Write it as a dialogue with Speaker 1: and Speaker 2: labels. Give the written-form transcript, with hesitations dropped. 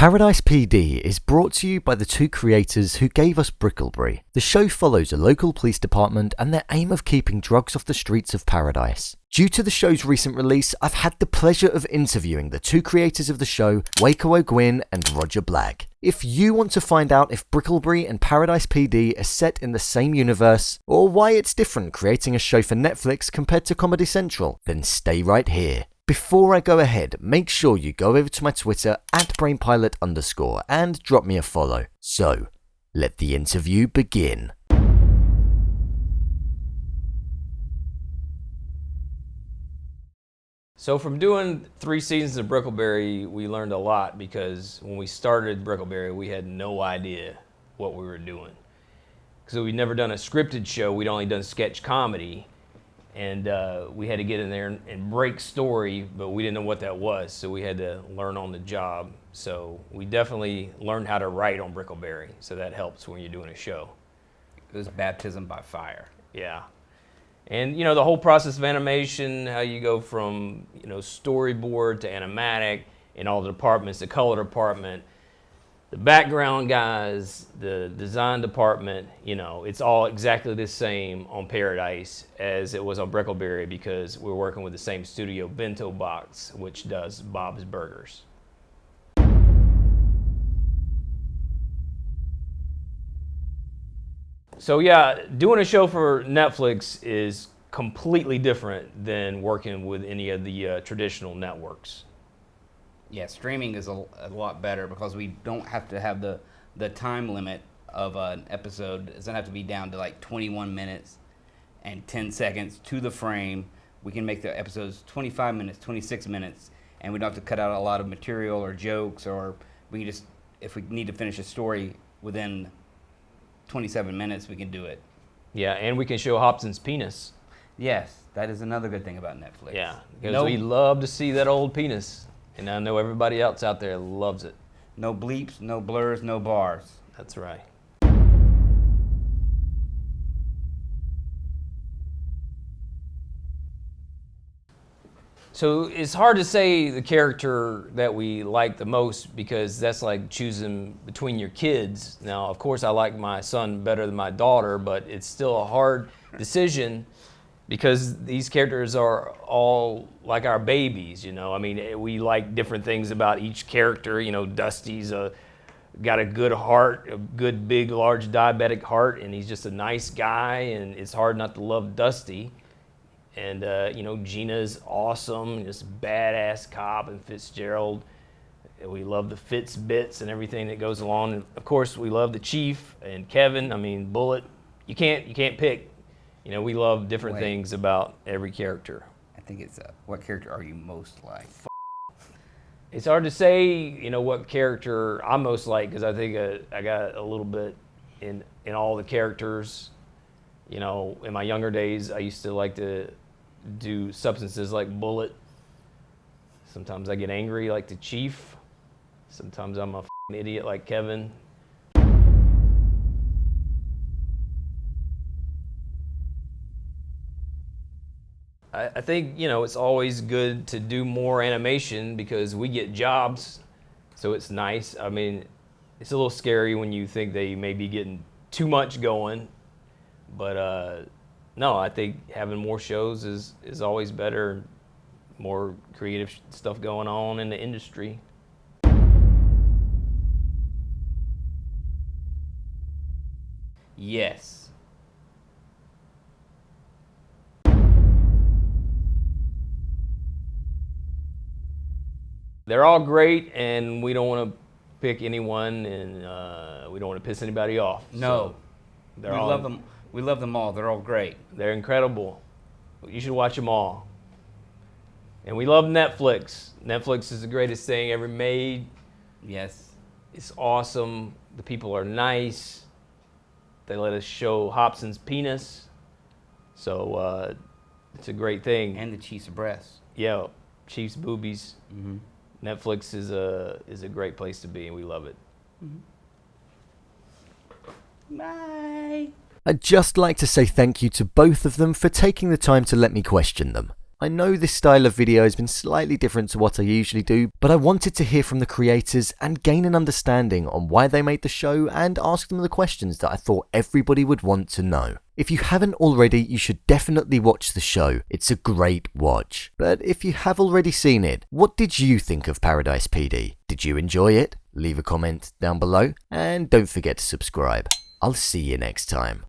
Speaker 1: Paradise PD is brought to you by the two creators who gave us Brickleberry. The show follows a local police department and their aim of keeping drugs off the streets of Paradise. Due to the show's recent release, I've had the pleasure of interviewing the two creators of the show, Waco O'Gwyn and Roger Blagg. If you want to find out if Brickleberry and Paradise PD are set in the same universe, or why it's different creating a show for Netflix compared to Comedy Central, then stay right here. Before I go ahead, make sure you go over to my Twitter @BrainPilot_ and drop me a follow. So, let the interview begin.
Speaker 2: So from doing 3 seasons of Brickleberry, we learned a lot because when we started Brickleberry, we had no idea what we were doing. Because we'd never done a scripted show, we'd only done sketch comedy. And we had to get in there and break story, but we didn't know what that was, so we had to learn on the job. So we definitely learned how to write on Brickleberry, so that helps when you're doing a show.
Speaker 3: It was baptism by fire.
Speaker 2: Yeah. And the whole process of animation, how you go from storyboard to animatic in all the departments, the color department, the background guys, the design department, it's all exactly the same on Paradise as it was on Brickleberry because we're working with the same studio, Bento Box, which does Bob's Burgers. So yeah, doing a show for Netflix is completely different than working with any of the traditional networks.
Speaker 3: Yeah, streaming is a lot better because we don't have to have the time limit of an episode. It doesn't have to be down to like 21 minutes and 10 seconds to the frame. We can make the episodes 25 minutes, 26 minutes, and we don't have to cut out a lot of material or jokes, or we can just, if we need to finish a story within 27 minutes, we can do it.
Speaker 2: Yeah, and we can show Hobson's penis.
Speaker 3: Yes, that is another good thing about Netflix.
Speaker 2: Yeah, because we love to see that old penis. And I know everybody else out there loves it.
Speaker 3: No bleeps, no blurs, no bars.
Speaker 2: That's right. So it's hard to say the character that we like the most because that's like choosing between your kids. Now, of course, I like my son better than my daughter, but it's still a hard decision because these characters are all like our babies, I mean, we like different things about each character. Dusty's got a good heart, a good, big, large diabetic heart, and he's just a nice guy, and it's hard not to love Dusty. And, Gina's awesome, just badass cop, and Fitzgerald. We love the Fitz bits and everything that goes along. And of course, we love the Chief and Kevin. I mean, Bullet. You can't pick. We love different things about every character.
Speaker 3: I think it's, what character are you most like?
Speaker 2: It's hard to say, what character I'm most like, because I think I got a little bit in all the characters. In my younger days, I used to like to do substances like Bullet. Sometimes I get angry like the Chief. Sometimes I'm a idiot like Kevin. I think, it's always good to do more animation because we get jobs, so it's nice. I mean, it's a little scary when you think they may be getting too much going, but no, I think having more shows is always better, more creative stuff going on in the industry.
Speaker 3: Yes.
Speaker 2: They're all great, and we don't want to pick anyone, and we don't want to piss anybody off.
Speaker 3: No,
Speaker 2: so
Speaker 3: love them. We love them all. They're all great.
Speaker 2: They're incredible. You should watch them all. And we love Netflix. Netflix is the greatest thing ever made.
Speaker 3: Yes.
Speaker 2: It's awesome. The people are nice. They let us show Hobson's penis. So it's a great thing.
Speaker 3: And the Chief's breasts.
Speaker 2: Yeah, Chief's boobies.
Speaker 3: Mm-hmm.
Speaker 2: Netflix is a great place to be, and we love it.
Speaker 3: Mm-hmm. Bye.
Speaker 1: I'd just like to say thank you to both of them for taking the time to let me question them. I know this style of video has been slightly different to what I usually do, but I wanted to hear from the creators and gain an understanding on why they made the show and ask them the questions that I thought everybody would want to know. If you haven't already, you should definitely watch the show. It's a great watch. But if you have already seen it, what did you think of Paradise PD? Did you enjoy it? Leave a comment down below and don't forget to subscribe. I'll see you next time.